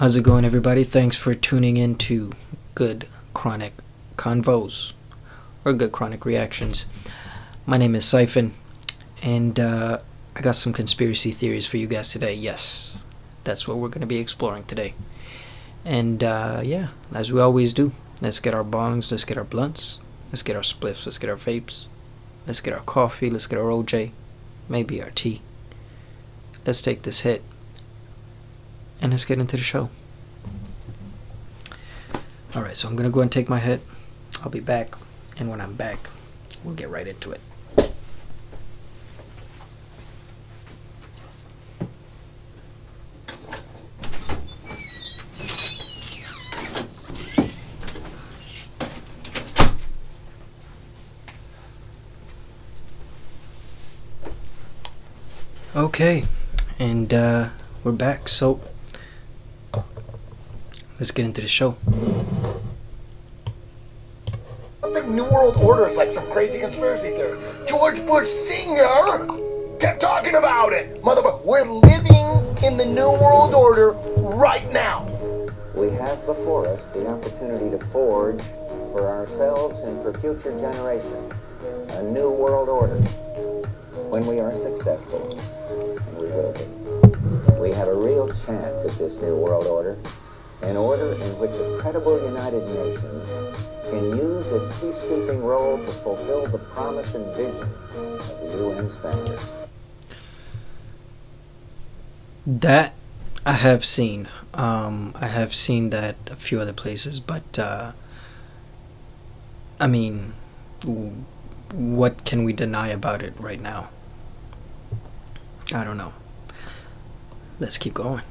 How's it going, everybody? Thanks for tuning in to Good Chronic Convos, or Good Chronic Reactions. My name is Siphon, and I got some conspiracy theories for you guys today. Yes, that's what we're going to be exploring today. And yeah, as we always do, let's get our bongs, let's get our blunts, let's get our spliffs, let's get our vapes, let's get our coffee, let's get our OJ, maybe our tea. Let's take this hit, and let's get into the show. Alright, so I'm going to go and take my hit. I'll be back, and when I'm back, we'll get right into it. Okay, and we're back, so let's get into the show. I think New World Order is like some crazy conspiracy theory. George Bush Sr. kept talking about it. Motherfucker, we're living in the New World Order right now. We have before us the opportunity to forge for ourselves and for future generations a new world order. When we are successful, and we will be, we have a real chance at this new world order, an order in which a credible United Nations can use its peacekeeping role to fulfill the promise and vision of the UN's founder. That I have seen. I have seen that a few other places, but I mean, what can we deny about it right now? I don't know. Let's keep going.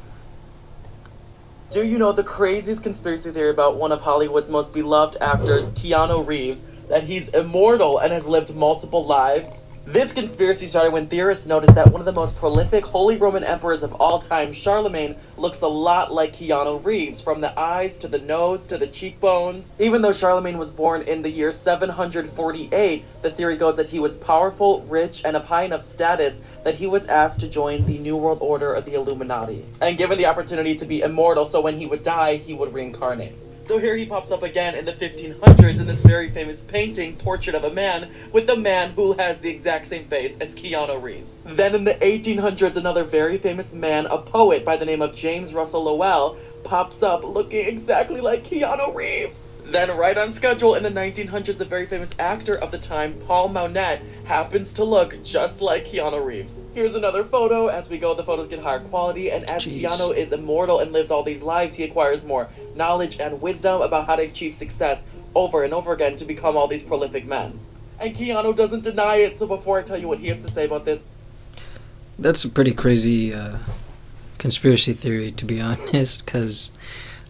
Do you know the craziest conspiracy theory about one of Hollywood's most beloved actors, Keanu Reeves, that he's immortal and has lived multiple lives? This conspiracy started when theorists noticed that one of the most prolific Holy Roman emperors of all time, Charlemagne, looks a lot like Keanu Reeves, from the eyes to the nose to the cheekbones. Even though Charlemagne was born in the year 748, the theory goes that he was powerful, rich, and of high enough status that he was asked to join the New World Order of the Illuminati, and given the opportunity to be immortal, so when he would die, he would reincarnate. So here he pops up again in the 1500s in this very famous painting, Portrait of a Man, with a man who has the exact same face as Keanu Reeves. Then in the 1800s, another very famous man, a poet by the name of James Russell Lowell, pops up looking exactly like Keanu Reeves. Then right on schedule in the 1900s, a very famous actor of the time, Paul Mounet, happens to look just like Keanu Reeves. Here's another photo. As we go, the photos get higher quality, and as Keanu is immortal and lives all these lives, he acquires more knowledge and wisdom about how to achieve success over and over again to become all these prolific men. And Keanu doesn't deny it, so before I tell you what he has to say about this... That's a pretty crazy conspiracy theory, to be honest, because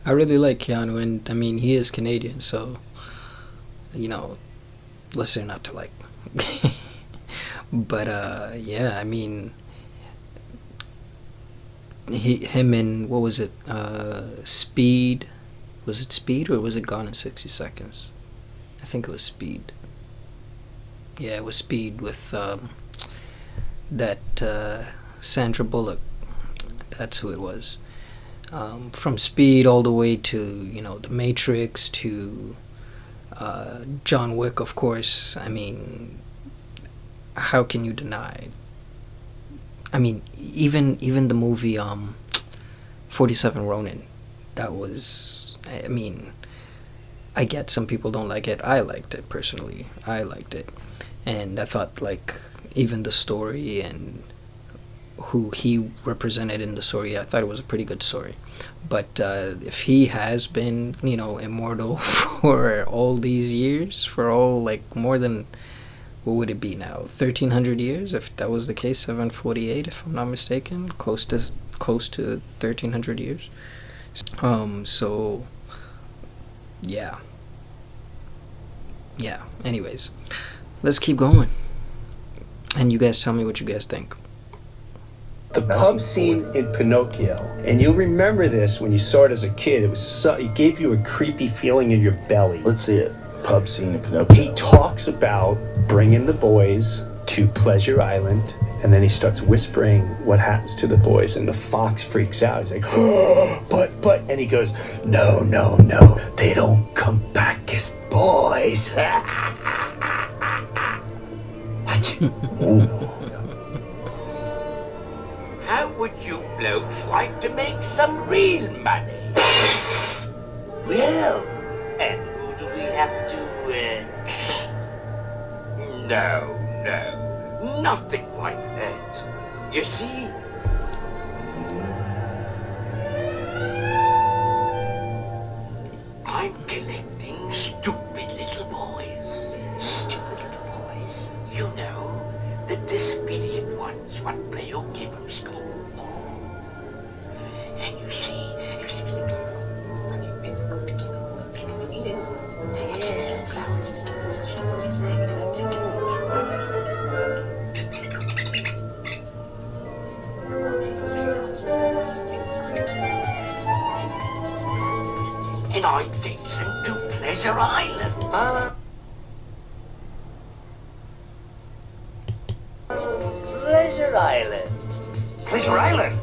I really like Keanu, and I mean, he is Canadian, so, you know, listen up to like... But yeah, I mean, him and what was it? Speed. Was it Speed or was it Gone in 60 Seconds? I think it was Speed. Yeah, it was Speed with that Sandra Bullock. That's who it was. From Speed all the way to, you know, The Matrix to John Wick, of course. I mean, how can you deny? I mean, even the movie 47 Ronin, that was, I mean, I get some people don't like it. I liked it personally. I liked it, and I thought like even the story and who he represented in the story, I thought it was a pretty good story. But if he has been, you know, immortal for all these years, for all like more than, what would it be now, 1300 years, if that was the case, 748 if I'm not mistaken, close to 1300 years. So yeah, anyways, let's keep going, and you guys tell me what you guys think. The pub scene in Pinocchio, and you'll remember this when you saw it as a kid. It gave you a creepy feeling in your belly. Let's see it. Pub scene in Pinocchio. He talks about bringing the boys to Pleasure Island And then he starts whispering what happens to the boys, and the fox freaks out. He's like, oh, but, and he goes, no, no, no, they don't come back as boys. How would you blokes like to make some real money? Well, and who do we have to, No, nothing like that. You see? I'm collecting stupid little boys. Stupid little boys. You know, the disobedient ones what play hooky from school. And you see... And I takes them to Pleasure Island. Pleasure Island. Pleasure Island?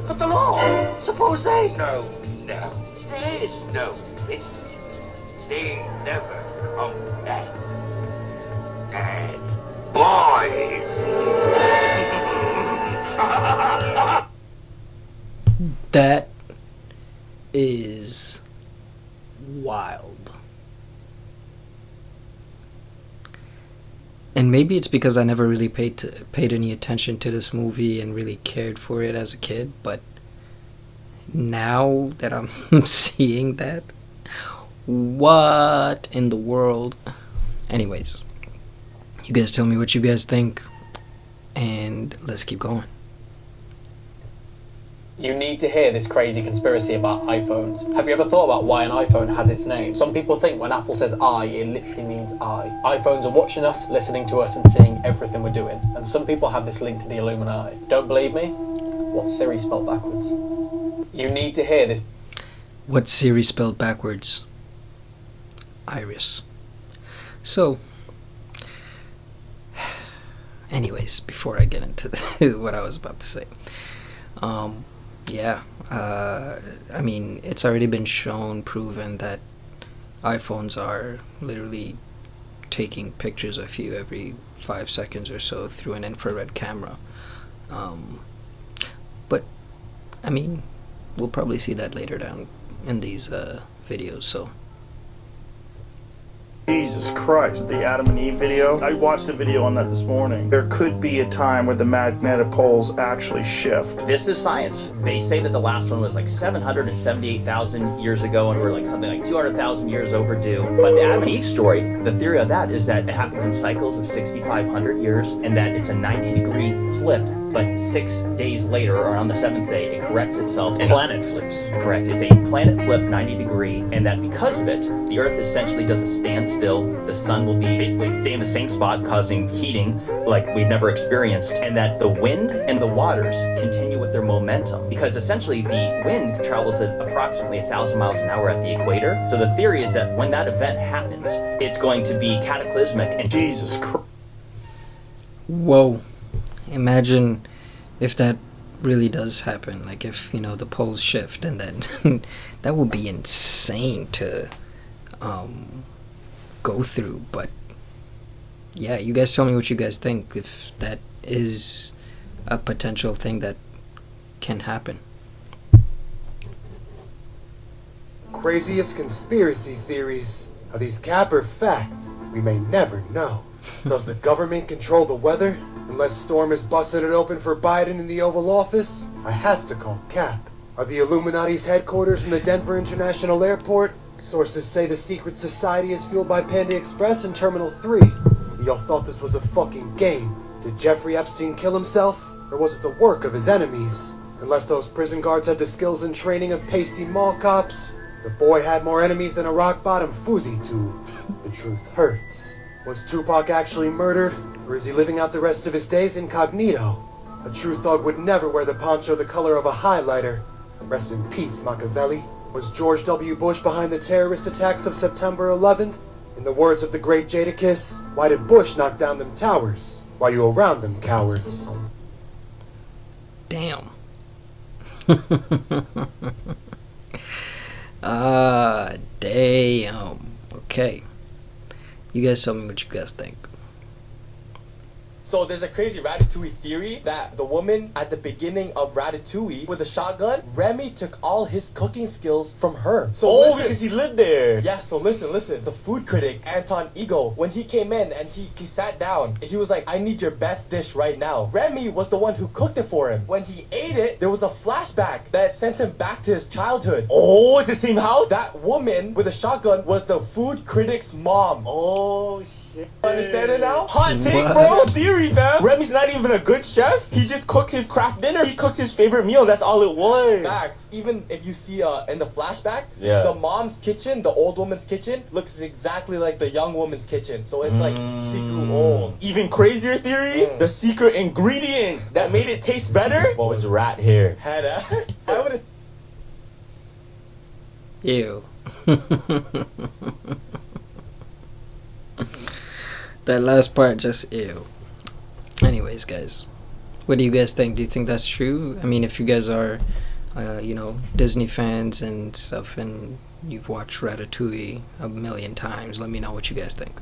But the law. Suppose they... No. There is no business. They never come back. As boys. That is wild. And maybe it's because I never really paid any attention to this movie and really cared for it as a kid, but now that I'm seeing that, what in the world? Anyways, you guys tell me what you guys think, and let's keep going. You need to hear this crazy conspiracy about iPhones. Have you ever thought about why an iPhone has its name? Some people think when Apple says I, it literally means I. iPhones are watching us, listening to us, and seeing everything we're doing. And some people have this link to the Illuminati. Don't believe me? What's Siri spelled backwards? You need to hear this. What's Siri spelled backwards? Iris. So, anyways, before I get into what I was about to say, I mean, it's already been proven that iPhones are literally taking pictures of you every 5 seconds or so through an infrared camera. But, I mean, we'll probably see that later down in these videos, so... Jesus Christ, the Adam and Eve video. I watched a video on that this morning. There could be a time where the magnetic poles actually shift. This is science. They say that the last one was like 778,000 years ago, and we're like something like 200,000 years overdue. But the Adam and Eve story, the theory of that is that it happens in cycles of 6,500 years, and that it's a 90-degree flip. But 6 days later, or on the 7th day, it corrects itself. And planet flips. Correct. It's a planet flip 90-degree, and that because of it, the Earth essentially does a standstill. The sun will be basically stay in the same spot, causing heating like we've never experienced, and that the wind and the waters continue with their momentum. Because essentially, the wind travels at approximately 1,000 miles an hour at the equator. So the theory is that when that event happens, it's going to be cataclysmic. And Jesus Christ. Whoa. Imagine if that really does happen, like if, you know, the poles shift, and then that would be insane to go through. But yeah, you guys tell me what you guys think, if that is a potential thing that can happen. Craziest conspiracy theories. Are these cap or fact? We may never know. Does the government control the weather? Unless Storm is busting it open for Biden in the Oval Office, I have to call cap. Are the Illuminati's headquarters in the Denver International Airport? Sources say the secret society is fueled by Panda Express and Terminal 3. Y'all thought this was a fucking game. Did Jeffrey Epstein kill himself? Or was it the work of his enemies? Unless those prison guards had the skills and training of pasty mall cops, the boy had more enemies than a rock-bottom foozy tube. The truth hurts. Was Tupac actually murdered? Or is he living out the rest of his days incognito? A true thug would never wear the poncho the color of a highlighter. Rest in peace, Machiavelli. Was George W. Bush behind the terrorist attacks of September 11th? In the words of the great Jadakiss, why did Bush knock down them towers? Why you around them, cowards? Damn. Damn. Okay. You guys tell me what you guys think. So there's a crazy Ratatouille theory that the woman at the beginning of Ratatouille with the shotgun, Remy took all his cooking skills from her. So because he lived there. Yeah, so listen. The food critic, Anton Ego, when he came in and he sat down, he was like, I need your best dish right now. Remy was the one who cooked it for him. When he ate it, there was a flashback that sent him back to his childhood. Oh, it's the same house? That woman with the shotgun was the food critic's mom. Oh, shit. Understand it now? Hot take, What? bro. Theory, fam. Remy's not even a good chef. He just cooked his craft dinner. He cooked his favorite meal. That's all it was. Facts. Even if you see in the flashback, Yeah. the mom's kitchen, the old woman's kitchen, looks exactly like the young woman's kitchen. So it's like she grew old. Even crazier theory, the secret ingredient that made it taste better was rat hair. Had I would have. Ew. That last part just ew. Anyways, guys, what do you guys think? Do you think that's true? I mean, if you guys are, Disney fans and stuff, and you've watched Ratatouille a million times, let me know what you guys think.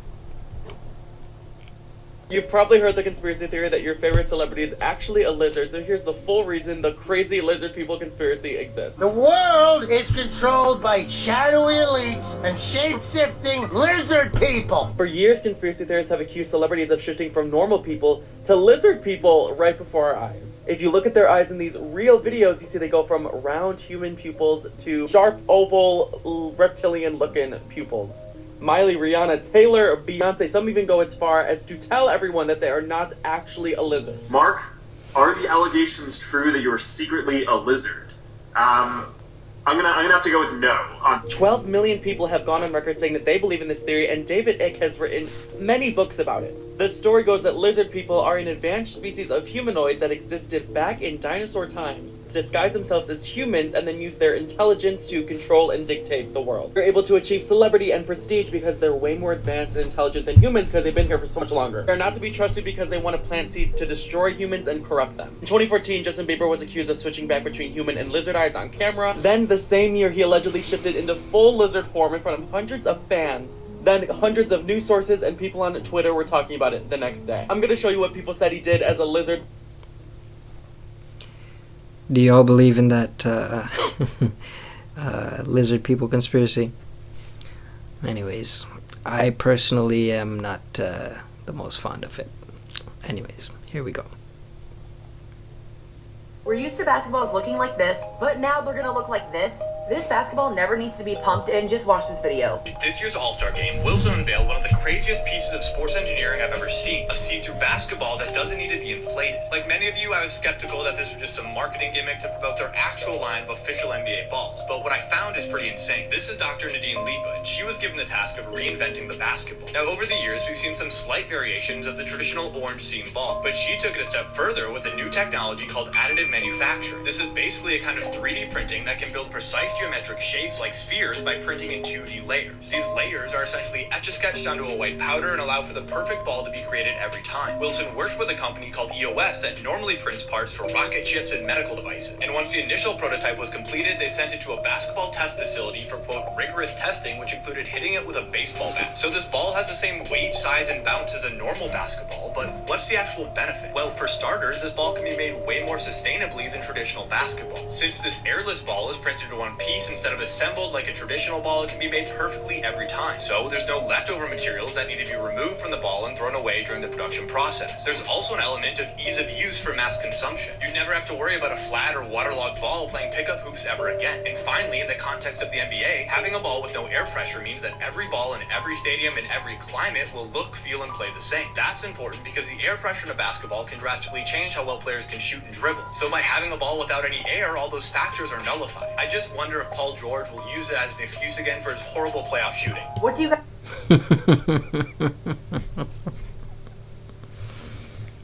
You've probably heard the conspiracy theory that your favorite celebrity is actually a lizard, so here's the full reason the crazy lizard people conspiracy exists. The world is controlled by shadowy elites and shape-shifting lizard people. For years, conspiracy theorists have accused celebrities of shifting from normal people to lizard people right before our eyes. If you look at their eyes in these real videos, you see they go from round human pupils to sharp, oval, reptilian-looking pupils. Miley, Rihanna, Taylor, Beyonce, some even go as far as to tell everyone that they are not actually a lizard. Mark, are the allegations true that you are secretly a lizard? I'm gonna have to go with no. 12 million people have gone on record saying that they believe in this theory, and David Icke has written many books about it. The story goes that lizard people are an advanced species of humanoids that existed back in dinosaur times, disguise themselves as humans, and then use their intelligence to control and dictate the world. They're able to achieve celebrity and prestige because they're way more advanced and intelligent than humans because they've been here for so much longer. They're not to be trusted because they want to plant seeds to destroy humans and corrupt them. In 2014, Justin Bieber was accused of switching back between human and lizard eyes on camera. Then the same year, he allegedly shifted into full lizard form in front of hundreds of fans. Then hundreds of news sources and people on Twitter were talking about it the next day. I'm gonna show you what people said he did as a lizard. Do y'all believe in that lizard people conspiracy? Anyways, I personally am not the most fond of it. Anyways, here we go. We're used to basketballs looking like this, but now they're gonna look like this. This basketball never needs to be pumped in, just watch this video. This year's All-Star Game, Wilson unveiled one of the craziest pieces of sports engineering I've ever seen. A see-through basketball that doesn't need to be inflated. Like many of you, I was skeptical that this was just some marketing gimmick to promote their actual line of official NBA balls. But what I found is pretty insane. This is Dr. Nadine Lipa, and she was given the task of reinventing the basketball. Now, over the years, we've seen some slight variations of the traditional orange seam ball, but she took it a step further with a new technology called additive manufacture. This is basically a kind of 3D printing that can build precise geometric shapes like spheres by printing in 2D layers. These layers are essentially etch-a-sketched onto a white powder and allow for the perfect ball to be created every time. Wilson worked with a company called EOS that normally prints parts for rocket ships and medical devices. And once the initial prototype was completed, they sent it to a basketball test facility for, quote, rigorous testing, which included hitting it with a baseball bat. So this ball has the same weight, size, and bounce as a normal basketball, but what's the actual benefit? Well, for starters, this ball can be made way more sustainably than traditional basketball. Since this airless ball is printed in one piece instead of assembled like a traditional ball, it can be made perfectly every time. So there's no leftover materials that need to be removed from the ball and thrown away during the production process. There's also an element of ease of use for mass consumption. You'd never have to worry about a flat or waterlogged ball playing pickup hoops ever again. And finally, in the context of the NBA, having a ball with no air pressure means that every ball in every stadium in every climate will look, feel, and play the same. That's important because the air pressure in a basketball can drastically change how well players can shoot and dribble. So by having a ball without any air, all those factors are nullified. I just wonder if Paul George will use it as an excuse again for his horrible playoff shooting. What do you guys...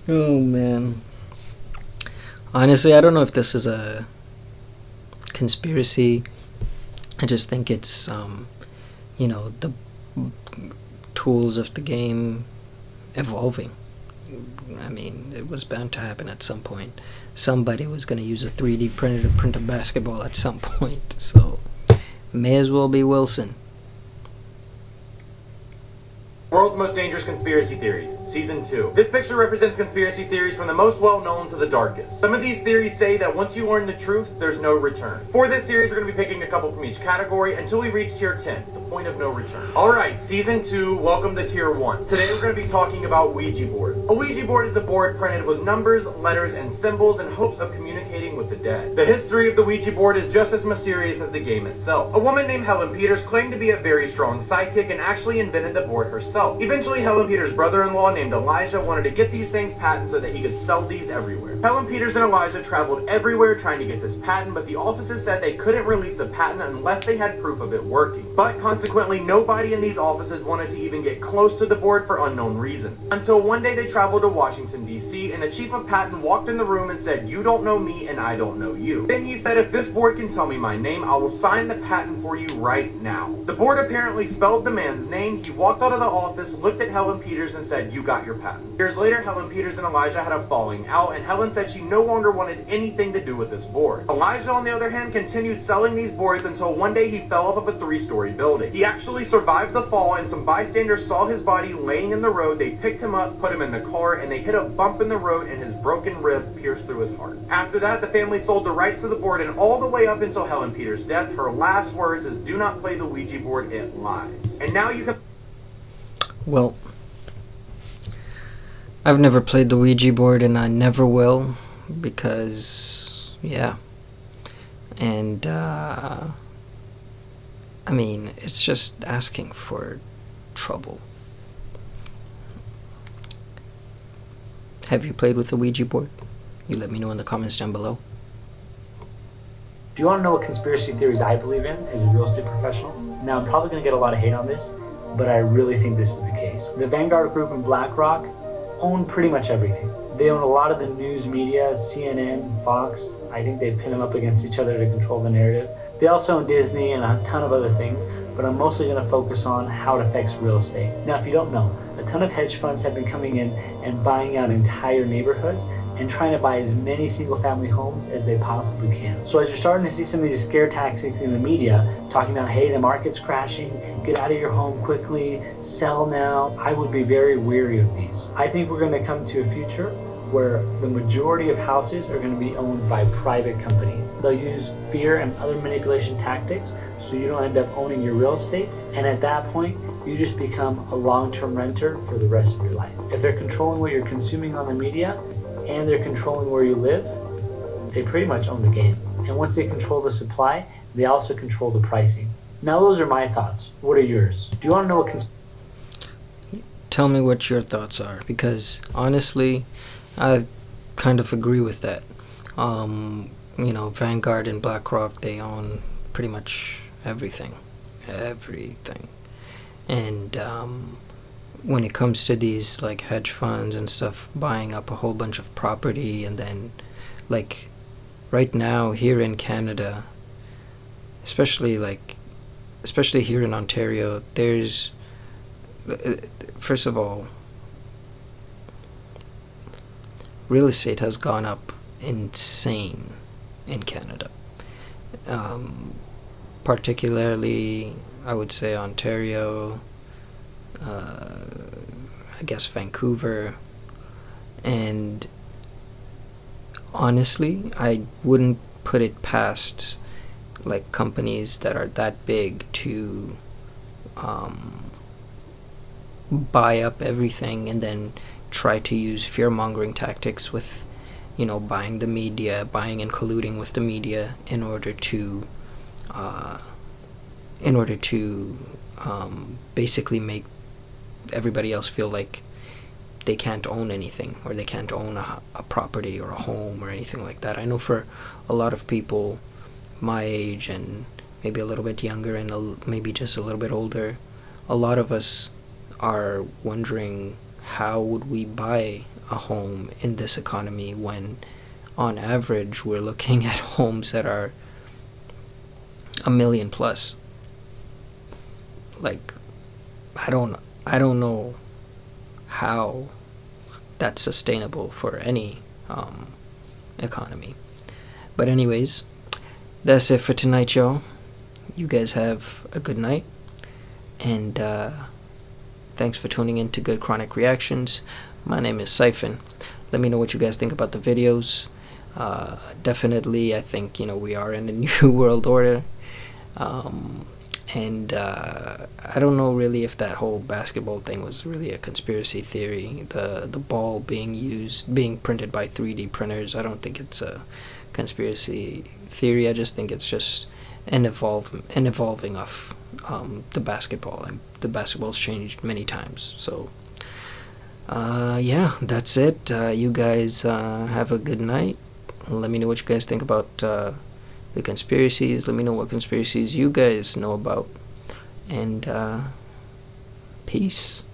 Oh man. Honestly, I don't know if this is a conspiracy. I just think it's the tools of the game evolving. I mean, it was bound to happen at some point. Somebody was going to use a 3D printer to print a basketball at some point. So, may as well be Wilson. World's Most Dangerous Conspiracy Theories, Season 2. This picture represents conspiracy theories from the most well-known to the darkest. Some of these theories say that once you learn the truth, there's no return. For this series, we're going to be picking a couple from each category until we reach Tier 10, the point of no return. Alright, Season 2, welcome to Tier 1. Today we're going to be talking about Ouija boards. A Ouija board is a board printed with numbers, letters, and symbols in hopes of communicating with the dead. The history of the Ouija board is just as mysterious as the game itself. A woman named Helen Peters claimed to be a very strong psychic and actually invented the board herself. Eventually, Helen Peters' brother-in-law named Elijah wanted to get these things patented so that he could sell these everywhere. Helen Peters and Elijah traveled everywhere trying to get this patent, but the offices said they couldn't release the patent unless they had proof of it working. But consequently, nobody in these offices wanted to even get close to the board for unknown reasons. Until one day they traveled to Washington, D.C., and the chief of patent walked in the room and said, "You don't know me and I don't know you." Then he said, "If this board can tell me my name, I will sign the patent for you right now." The board apparently spelled the man's name. He walked out of the office, looked at Helen Peters and said, "You got your patent." Years later, Helen Peters and Elijah had a falling out, and Helen said she no longer wanted anything to do with this board. Elijah, on the other hand, continued selling these boards until one day he fell off of a 3-story building. He actually survived the fall, and some bystanders saw his body laying in the road. They picked him up, put him in the car, and they hit a bump in the road, and his broken rib pierced through his heart. After that, the family sold the rights to the board, and all the way up until Helen Peters' death, her last words is, "Do not play the Ouija board, it lies." And now you can... Well, I've never played the Ouija board and I never will because, yeah. And, I mean, it's just asking for trouble. Have you played with the Ouija board? You let me know in the comments down below. Do you want to know what conspiracy theories I believe in as a real estate professional? Now, I'm probably going to get a lot of hate on this, but I really think this is the case. The Vanguard Group and BlackRock own pretty much everything. They own a lot of the news media, CNN, Fox. I think they pin them up against each other to control the narrative. They also own Disney and a ton of other things, but I'm mostly going to focus on how it affects real estate. Now, if you don't know, a ton of hedge funds have been coming in and buying out entire neighborhoods and trying to buy as many single-family homes as they possibly can. So as you're starting to see some of these scare tactics in the media, talking about, hey, the market's crashing, get out of your home quickly, sell now, I would be very wary of these. I think we're going to come to a future where the majority of houses are going to be owned by private companies. They'll use fear and other manipulation tactics so you don't end up owning your real estate, and at that point, you just become a long-term renter for the rest of your life. If they're controlling what you're consuming on the media, and they're controlling where you live, they pretty much own the game. And once they control the supply, they also control the pricing. Now those are my thoughts. What are yours? Do you want to know what Tell me what your thoughts are, because honestly, I kind of agree with that. You know, Vanguard and BlackRock, they own pretty much everything. And when it comes to these like hedge funds and stuff buying up a whole bunch of property, and then like right now here in Canada, especially here in Ontario, there's first of all, real estate has gone up insane in Canada, particularly I would say Ontario, I guess Vancouver, and honestly, I wouldn't put it past like companies that are that big to buy up everything and then try to use fear-mongering tactics with, you know, buying the media, buying and colluding with the media in order to basically make everybody else feel like they can't own anything, or they can't own a property or a home or anything like that. I know for a lot of people my age and maybe a little bit younger and maybe just a little bit older, a lot of us are wondering, how would we buy a home in this economy when on average we're looking at homes that are $1 million plus? Like, I don't know how that's sustainable for any economy. But anyways, that's it for tonight, y'all. You guys have a good night, and thanks for tuning in to Good Chronic Reactions. My name is Siphon. Let me know what you guys think about the videos. Definitely, I think, we are in a new world order. And I don't know really if that whole basketball thing was really a conspiracy theory. The ball being printed by 3D printers, I don't think it's a conspiracy theory. I just think it's just an evolving of the basketball, and the basketball's changed many times. So yeah, that's it. You guys have a good night. Let me know what you guys think about the conspiracies. Let me know what conspiracies you guys know about, and peace.